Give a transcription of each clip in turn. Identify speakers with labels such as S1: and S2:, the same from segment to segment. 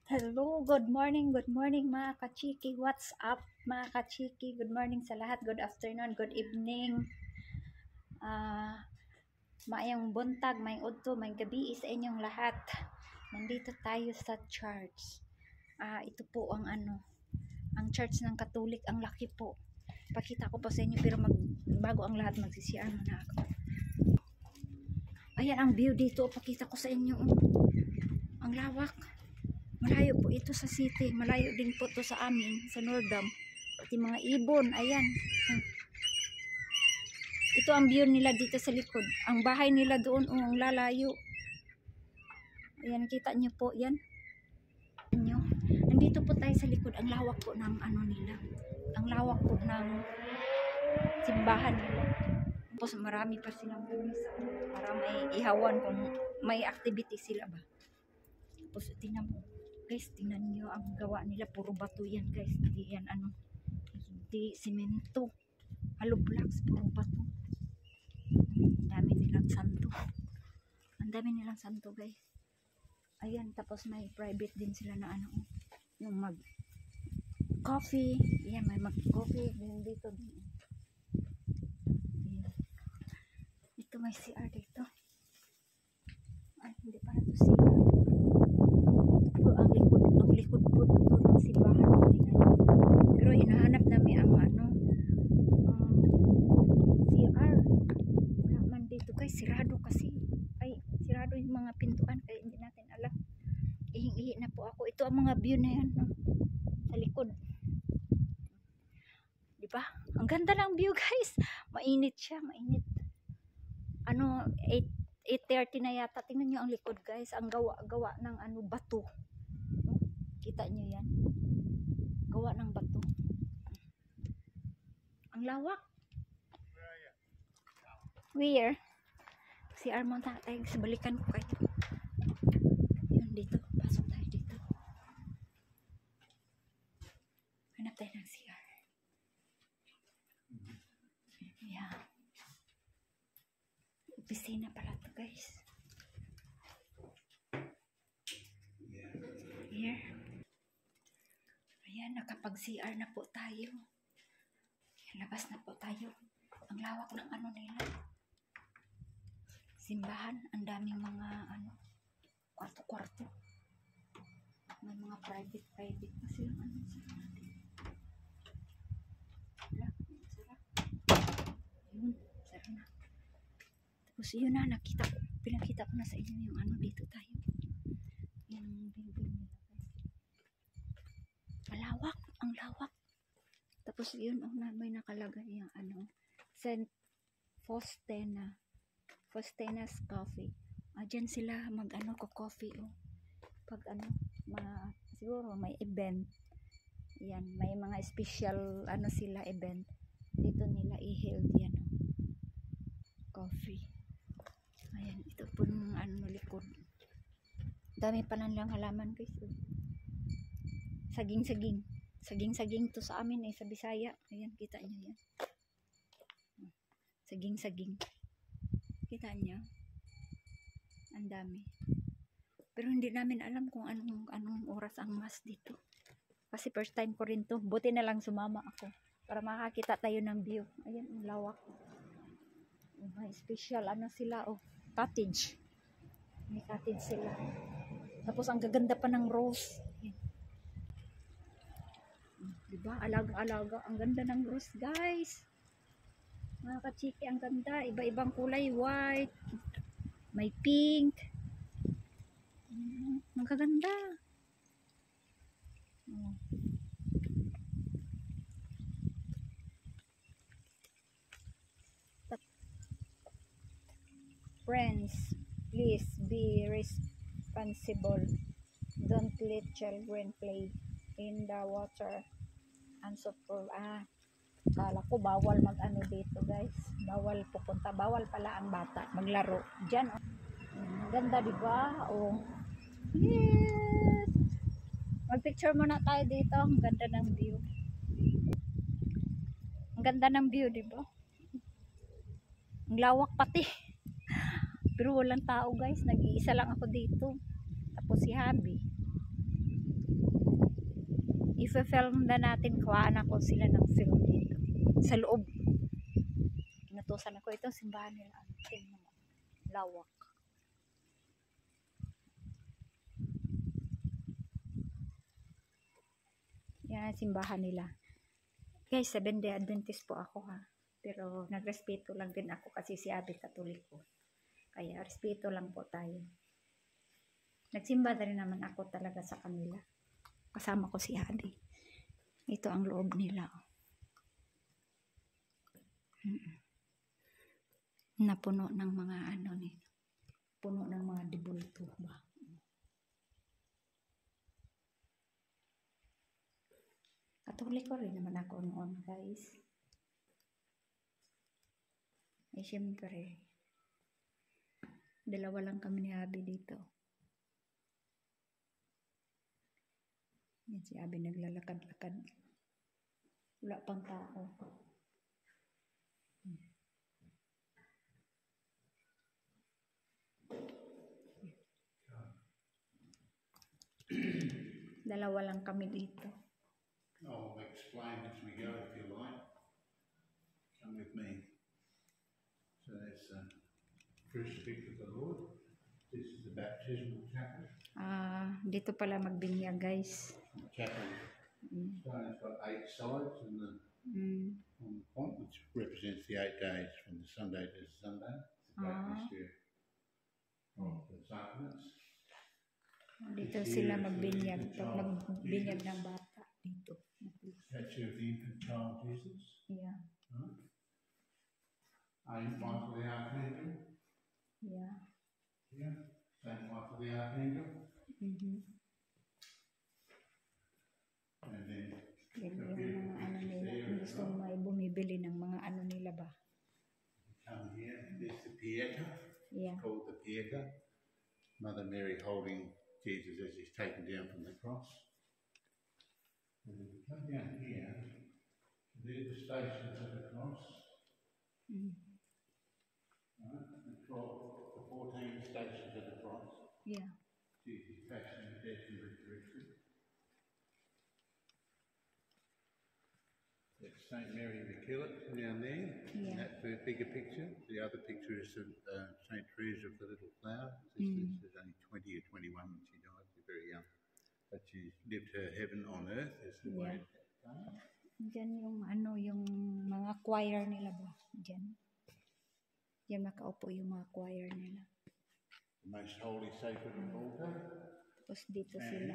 S1: Hello, good morning mga kachiki. What's up mga kachiki? Good morning sa lahat, good afternoon, good evening. Maayong buntag, may udto, may gabi sa inyong lahat. Nandito tayo sa church. Ito po ang ang church ng Katolik, ang laki po. Pakita ko po sa inyo pero bago ang lahat magsisiyan muna ako. Ayan ang view dito, pakita ko sa inyo. Ang lawak. Malayo po ito sa city. Malayo din po to sa amin, sa Nordam. Pati mga ibon, ayan. Ito ang view nila dito sa likod. Ang bahay nila doon, ang lalayo. Ayan, kita nyo po, yan. Nandito po tayo sa likod. Ang lawak po ng nila. Ang lawak po ng simbahan nila. Tapos marami pa silang bumis para may ihawan kung may activity sila ba. Tapos tingnan mo. Guys, tingnan nyo ang gawa nila. Puro bato yan guys. Hindi yan hindi simento. Hollow blocks. Puro bato. Ang dami nilang santo. Ang dami nilang santo guys. Ayan. Tapos may private din sila na yung mag coffee. Ayan. May mag coffee din dito. Ayan. Ito may CR dito. Ay, hindi para to CR. Ang likod po ng simbahan. Pero hinahanap namin ang CR. Wala man dito guys, sirado kasi. Ay, sirado yung mga pintuan kaya hindi natin alam. Ihing-ihi na po ako. Ito ang mga view na yan, no? Sa likod. Diba? Ang ganda ng view guys. Mainit siya, mainit. 8:30 na yata. Tingnan nyo ang likod guys. Ang gawa ng bato. Kita nyo yan. Gawa ng bato. Ang lawak. Where? Si Armon tayo. Sabalikan ko kayo. Yun dito. Pasok tayo dito. Hanap tayo ng CR. Yan. Opisina pala to guys. Here. Ayan, nakapag-CR na po tayo. Labas na po tayo. Ang lawak ng nila. Simbahan. Ang daming mga kwarto-kwarto. May mga private na silang sarap. Yun, sarap na. Tapos yun na, pinakita ko na sa inyo yung dito tayo. Yung building nila. Malawak, ang lawak. Tapos yun, may nakalagay yung St. Faustena's Coffee. Diyan sila ko-coffee. Pag siguro may event. Yan, may mga special sila event. Dito nila i-held yan. Coffee. Ayan, ito po ng likod. Dami pa lang halaman guys. Saging-saging. Saging-saging to sa amin sa Bisaya. Ayan, kita nyo yan. Saging-saging. Kita nyo? Ang dami. Pero hindi namin alam kung anong oras ang mass dito. Kasi first time ko rin to. Buti na lang sumama ako. Para makakita tayo ng view. Ayan, ang lawak. May special sila. Cottage. May cottage sila. Tapos ang gaganda pa ng rose. Ayan. Diba? Alaga-alaga. Ang ganda ng rose, guys. Mga kachiki, ang ganda. Iba-ibang kulay. White. May pink. Ang gaganda. Friends, please be responsible. Don't let children play in the water. Unsupported. Kala ko bawal dito guys. Bawal pupunta. Bawal pala ang bata maglaro. Diyan. Ganda diba? Yes. Mag-picture muna tayo dito. Ang ganda ng view. Ang ganda ng view diba? Ang lawak pati. Pero walang tao guys. Nag-iisa lang ako dito. Tapos si Habi. i-film na natin, kuhaan ako sila ng film dito. Sa loob. Inutusan ako, ito simbahan nila. Tingnan mo. Lawak. Yan ang simbahan nila. Guys, Seventh-day Adventist po ako ha. Pero nagrespeto lang din ako kasi si Abi Katoliko. Kaya respeto lang po tayo. Nagsimba na rin naman ako talaga sa kanila. Kasama ko si Abi. Ito ang loob nila. Napuno ng mga ano nila. Puno ng mga dibulto ba. Katoliko rin naman ako noon, guys. Eh, syempre, dalawa lang kami ni Abi dito. Yan si Abi naglalakad-lakad. Wala pang tao. Dalawa lang kami dito.
S2: I'll explain as we go if you like. Come with me. So that's the crucifix of the Lord. This is the baptismal chapel.
S1: Dito pala magbinyag, guys.
S2: The chapel stone's got 8 sides on the front, which represents the 8 days from the Sunday to Sunday. It's the great mystery of the sacraments.
S1: Dito sila magbinyag. Pag magbinyag ng bata, dito.
S2: Statue of the infant child Jesus.
S1: Yeah.
S2: Saint Michael the Archangel.
S1: Yeah.
S2: Yeah. Saint Michael the Archangel. And then
S1: Yan yung mga ano nila. Kung gusto mo ay bumibili ng mga ano nila ba.
S2: come here. There's the Pieta.
S1: Yeah.
S2: It's called the Pieta. Mother Mary holding Jesus as he's taken down from the cross. And then we come down here. There's the stations of the cross. Right? The 14 stations of the cross.
S1: Yeah.
S2: Jesus' passion, death and resurrection. That's St. Mary Immaculate down there.
S1: Yeah.
S2: That's the bigger picture. The other picture is St. Teresa of the Little Flower. She's only 20 or 21 when she died. She's very young. But she lived her heaven on earth as the way.
S1: Diyan yung ano, yung mga choir nila ba? Diyan. Diyan nakaupo yung mga choir nila.
S2: The most holy sacred altar.
S1: Tapos dito sila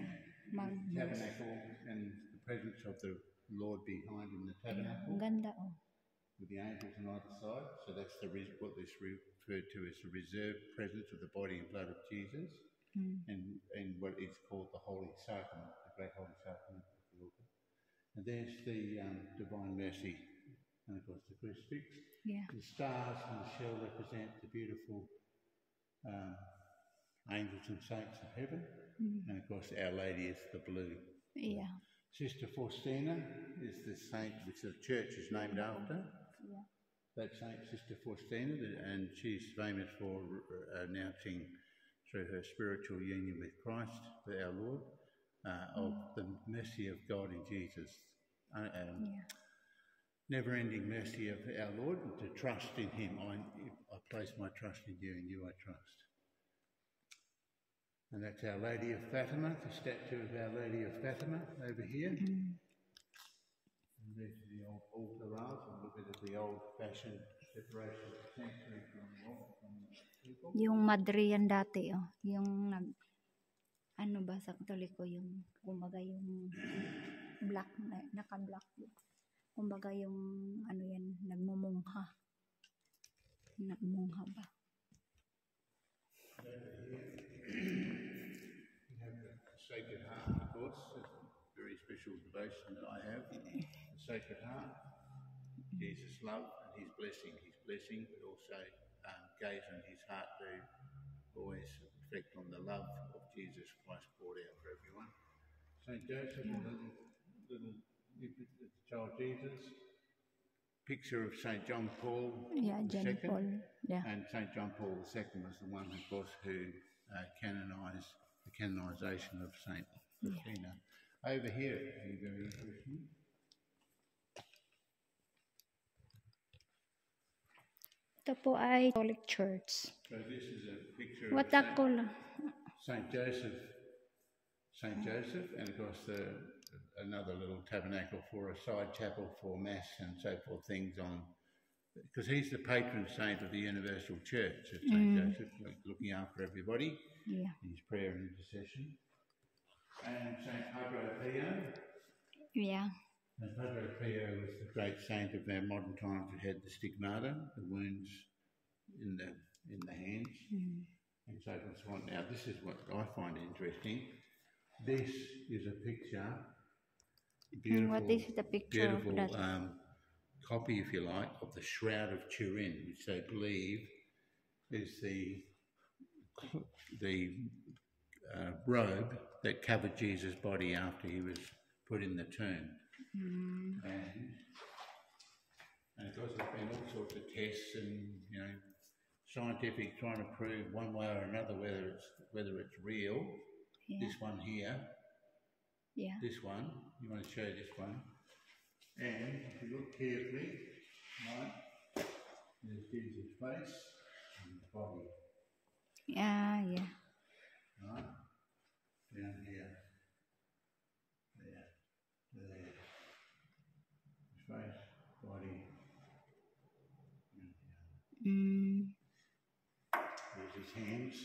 S1: mag...
S2: Tabernacle and the presence of the Lord behind in the tabernacle.
S1: Ang ganda oh.
S2: With the angels on either side. So that's what is referred to as the reserved presence of the body and blood of Jesus. And what is called the Holy Sacrament, the Great Holy Sacrament of the altar. And there's the Divine Mercy, and of course the crucifix.
S1: Yeah.
S2: The stars and the shell represent the beautiful angels and saints of heaven, and of course Our Lady is the blue.
S1: Yeah.
S2: Sister Faustina is the saint which the church is named after.
S1: Yeah.
S2: That saint, Sister Faustina, and she's famous for announcing through her spiritual union with Christ, our Lord, of the mercy of God in Jesus. Never-ending mercy of our Lord, and to trust in Him. I place my trust in you, and you I trust. And that's Our Lady of Fatima, the statue of Our Lady of Fatima over here. And there's the old altar rails, a little bit of the old-fashioned separation of the sanctuary from the people.
S1: Yung Madre yan dati oh. Yung ano ba sa Katoliko yung kumbaga yung black naka-black. Kumbaga yung ano yan nagmumungha. Nagmungha ba?
S2: We have the Sacred Heart, of course, a very special devotion that I have. The Sacred Heart, Jesus' love and His blessing. His blessing, but also gaze on His heart to always reflect on the love of Jesus Christ poured out for everyone. St. Joseph, the little child Jesus. Picture of St. John Paul II.
S1: Yeah.
S2: And St. John Paul II was the one, of course, who canonised the canonisation of St. Faustina over here, it'd be very interesting.
S1: Ito po ay Catholic Church.
S2: So this is a picture
S1: What
S2: of
S1: a cool.
S2: Saint Joseph. Saint Joseph, and of course another little tabernacle for a side chapel for mass and so forth, things on, because he's the patron saint of the Universal Church of Saint Joseph, looking after everybody.
S1: Yeah.
S2: His prayer and intercession. And Saint Padre Pio.
S1: Yeah.
S2: And Padre Pio was the great saint of our modern times who had the stigmata, the wounds in the hands, and so forth and so on. Now, this is what I find interesting. This is a picture, beautiful,
S1: What is the picture of
S2: beautiful
S1: that?
S2: copy, if you like, of the Shroud of Turin, which they believe is the robe that covered Jesus' body after he was put in the tomb. And of course, there's been all sorts of tests and, you know, scientific trying to prove one way or another whether it's real.
S1: Yeah.
S2: This one here, this one, you want to show this one. And if you look carefully, right, there's Jesus' face and the body.
S1: Yeah.
S2: Right, down here, there, his face, body, there's his hands.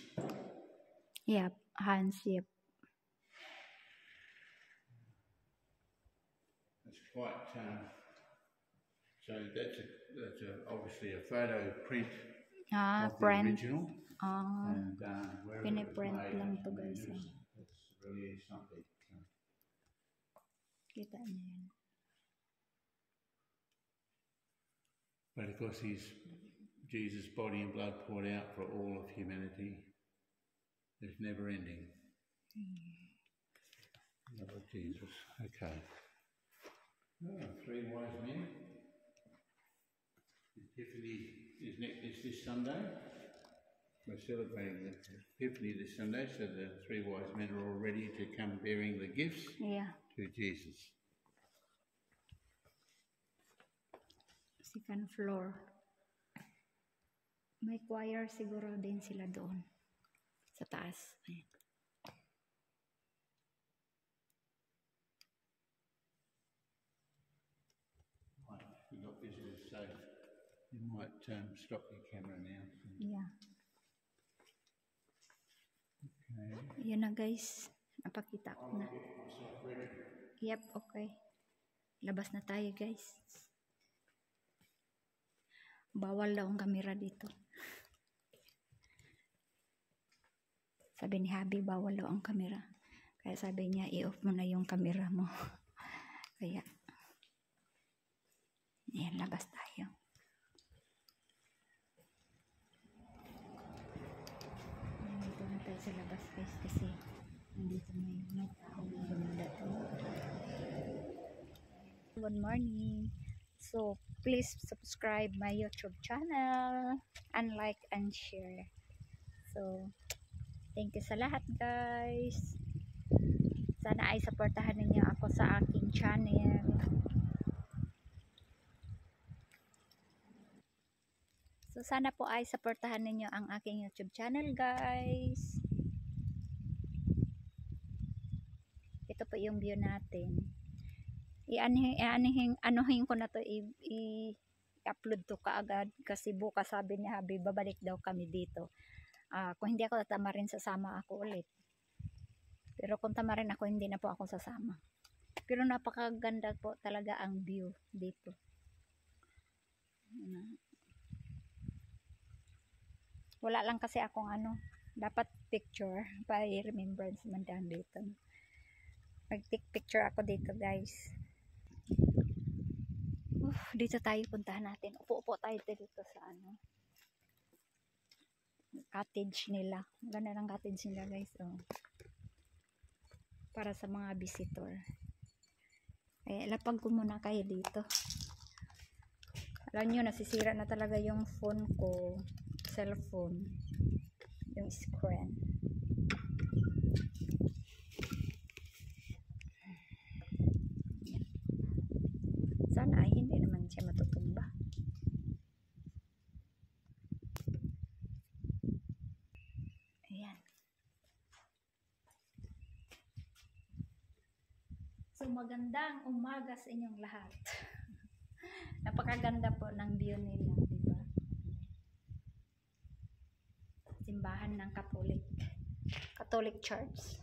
S1: Yep. Hands. Yep.
S2: It's quite, so that's obviously a photo print of the
S1: Print.
S2: original. And where it was
S1: Piniprint
S2: made,
S1: lang to,
S2: I mean,
S1: guys.
S2: it's really something.
S1: Kita niyo yan.
S2: But of course, he's Jesus' body and blood poured out for all of humanity. It's never ending. Love of Jesus. Okay. Oh, 3 wise men. Epiphany is this Sunday. We're celebrating the Epiphany this Sunday, so the 3 wise men are all ready to come bearing the gifts to Jesus.
S1: Second floor. May choir siguro din sila doon. Sa taas. Ayan.
S2: Right, we've got visitors, so you might stop your camera now.
S1: Yeah.
S2: Okay.
S1: Yun na, guys. Napakita ko na. Yep, okay. Labas na tayo, guys. Bawal daw ang kamera dito. Sabi ni Habi, bawal daw ang kamera. Kaya sabi niya, i-off mo na yung kamera mo. Kaya, ayan, labas tayo. Dito na tayo sa labas, guys, kasi nandito na yung mga tao na dumadato. Good morning. So, please subscribe my YouTube channel and like and share. So, thank you sa lahat, guys. Sana ay supportahan ninyo ako sa aking channel. So, sana po ay supportahan ninyo ang aking YouTube channel, guys. Ito po yung view natin. Anuhin ko na to, i-upload to kaagad kasi bukas sabi ni Habi, babalik daw kami dito. Kung hindi ako tatamarin, sasama ako ulit. Pero kung tamarin ako, hindi na po ako sasama. Pero napakaganda po talaga ang view dito. Wala lang kasi akong dapat picture para i-remembrance man dyan dito. Mag-take picture ako dito, guys. Dito tayo, puntahan natin. Upo-upo tayo dito sa cottage nila. Ganda ng cottage nila, guys. Para sa mga visitor. Kaya lapag ko muna kayo dito. Alam nyo, nasisira na talaga yung phone ko. Cellphone. Yung screen. So magandang umaga sa inyong lahat. Napakaganda po ng view nila, di ba? Simbahan ng Catholic Church.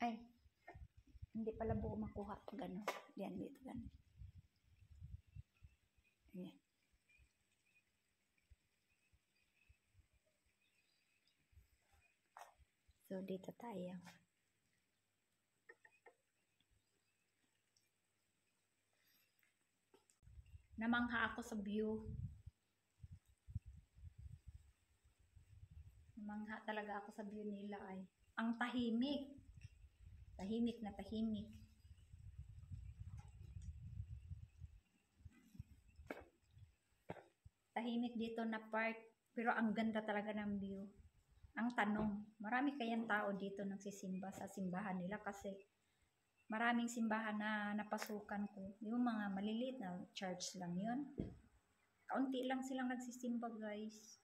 S1: Ay, hindi pala buo makuha pag ano. Yan, dito ganun. Ayan. So, dito tayo. Namangha ako sa view. Namangha talaga ako sa view nila ay. Ang tahimik. Tahimik na tahimik. Tahimik dito na part. Pero ang ganda talaga ng view. Ang tanong, marami kayang tao dito nagsisimba sa simbahan nila kasi maraming simbahan na napasukan ko. Yung mga maliliit na church lang yun. Kaunti lang silang nagsisimba, guys.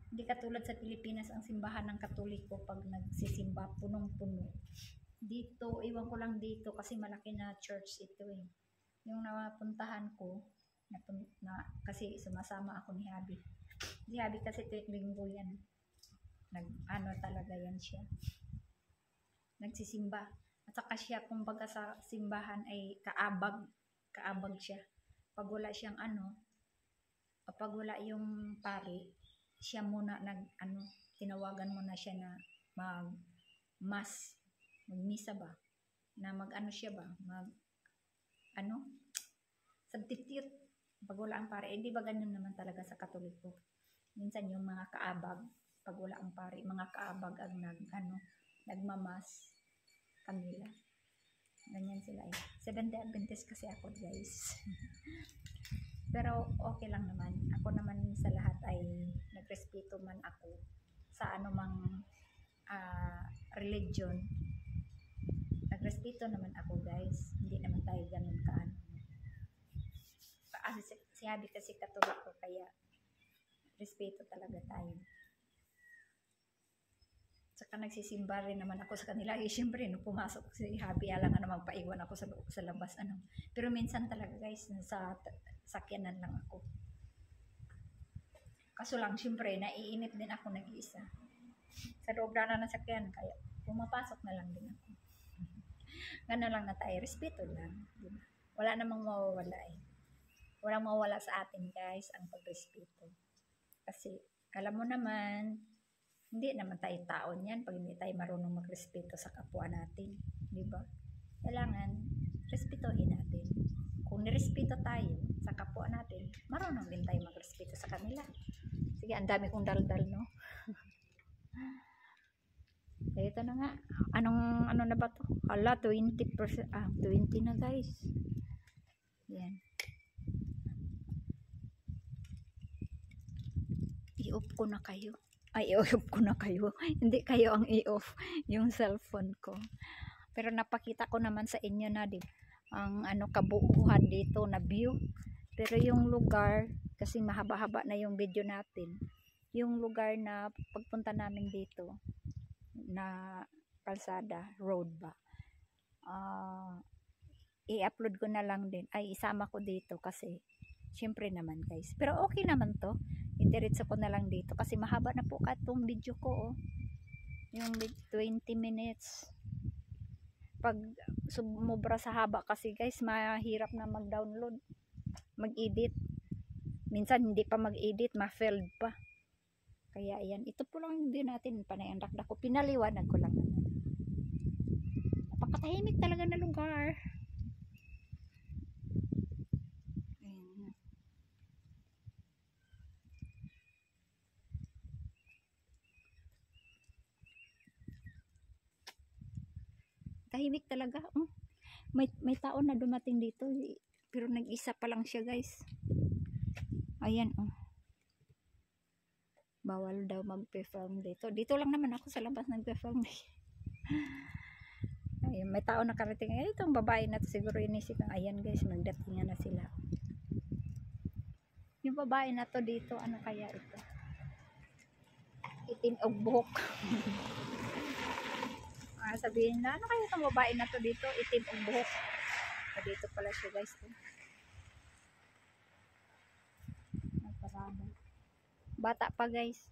S1: Hindi katulad sa Pilipinas ang simbahan ng Katoliko pag nagsisimba, punong-puno. Dito, iwan ko lang dito kasi malaki na church ito eh. Yung napuntahan ko, kasi sumasama ako ni Habi. Si Habi kasi tuwing linggo yan. Talaga yan siya. Nagsisimba. At saka siya, kumbaga sa simbahan ay kaabag siya. Pag wala siyang pag wala yung pari, siya muna tinawagan mo na siya na magmisa ba? Na siya ba? Substitute. Pag wala ang pari, hindi ba ganun naman talaga sa Katoliko? Minsan yung mga kaabag, pag wala ang pari, mga kaabag ang nagmamas kanila. Ganyan sila eh. Seventh-day Adventist kasi ako, guys. Pero okay lang naman. Ako naman sa lahat ay nagrespeto man ako sa anumang religion. Nagrespeto naman ako, guys. Hindi naman tayo ganun si Habi kasi Katoliko, kaya respeto talaga tayo. Saka nagsisimba rin naman ako sa kanila. Siyempre, pumasok si Habi, alang magpaiwan ako sa labas. Pero minsan talaga, guys, sa sakyanan lang ako. Kaso lang, siyempre, naiinip din ako nag-iisa. Sa loob na ng sakyan, kaya pumapasok na lang din ako. Gano'n lang na tayo, respeto lang. Diba? Wala namang mawawala eh. Walang mawawala sa atin, guys, ang pagrespeto. Kasi, alam mo naman, hindi naman tayo taon yan pag hindi tayo marunong magrespeto sa kapwa natin. Diba? Kailangan, respetuhin natin. Kung nirespeto tayo sa kapwa natin, marunong din tayo magrespeto sa kanila. Sige, ang dami kong daldal, no? Ito na nga. Ano na ba to? Hala, 20%. 20 na, guys. Yan. I-off ko na kayo. I-off ko na kayo. Hindi kayo ang i-off. Yung cellphone ko. Pero napakita ko naman sa inyo na, di ang kabuuhan dito na view. Pero yung lugar, kasi mahaba-haba na yung video natin, yung lugar na pagpunta namin dito na kalsada, road ba, i-upload ko na lang din, isama ko dito kasi syempre naman, guys, pero okay naman to, itiritso ko na lang dito kasi mahaba na po katong video ko yung 20 minutes. Pag sumobra sa haba kasi, guys, mahirap na mag-download, mag-edit. Minsan hindi pa mag-edit, ma-failed pa. Kaya ayan, ito po lang yung view natin. Panay ang dakdak ko, pinaliwanag ko lang naman. Napakatahimik talaga na lugar. Ayan. Tahimik talaga. May tao na dumating dito, pero nag-isa pa lang siya, guys. Ayan, bawal daw mag-perform dito. Dito lang naman ako sa labas nag-perform. Ayun, may tao nakarating. Itong babae na to, siguro inisip ng, ayan, guys, magdatingan na sila. Yung babae na to dito, ano kaya ito? Itin og buhok. sabihin na, ano kayo itong babae na to dito? Itim ang buhok. Dito pala siya guys. Nagparada. Bata pa guys.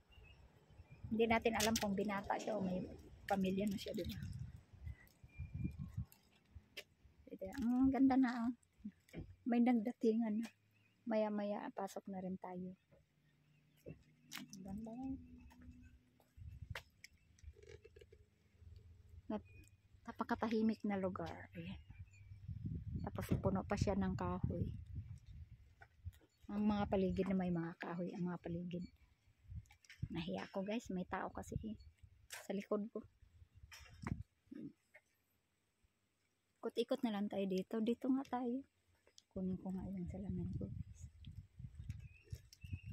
S1: Hindi natin alam kung binata siya o may pamilya na siya, diba? Ang ganda na. May nagdatingan na. Maya-maya pasok na rin tayo. Ang ganda na. Napakatahimik na lugar. Ayan. Tapos puno pa siya ng kahoy. Ang mga paligid na may mga kahoy. Ang mga paligid. Nahiya ako guys. May tao kasi sa likod ko. Ikot-ikot na lang tayo dito. Dito nga tayo. Kunin ko nga yung salamin ko.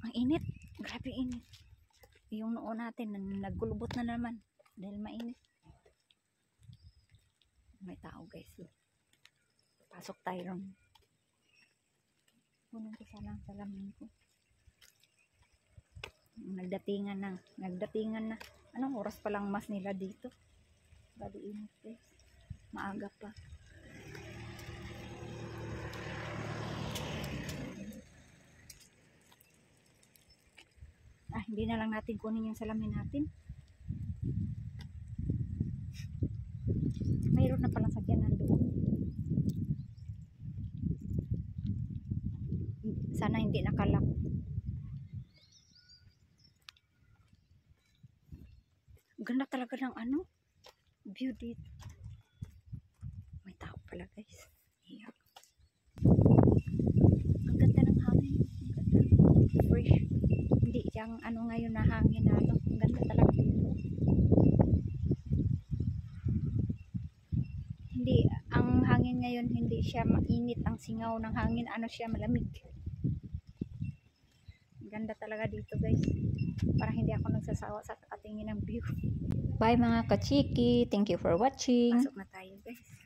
S1: Ang init. Grabe init. Yung noo natin nagkulubot na naman. Dahil mainit. May tao guys. Pasok tayo ron. Kunin ko sana ang salamin ko. Nagdatingan na. Nagdatingan na. Anong oras pa lang mas nila dito? Grabe init guys. Maaga pa. Hindi na lang natin kunin yung salamin natin. Mayroon na palang sakyanan doon. Sana hindi nakalak. Ganda talaga ng view dito. May tao pala guys. Yeah. Ang ganda ng hangin. Ang ganda. Fresh. Hindi yung ngayon na hangin na Ang ganda talaga dito. Hindi, ang hangin ngayon hindi siya mainit. Ang singaw ng hangin, siya malamig. Ganda talaga dito guys. Parang hindi ako nagsasawa sa katingin ng view. Bye mga kachiki. Thank you for watching. Pasok na tayo guys.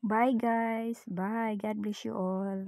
S1: Bye guys. Bye. God bless you all.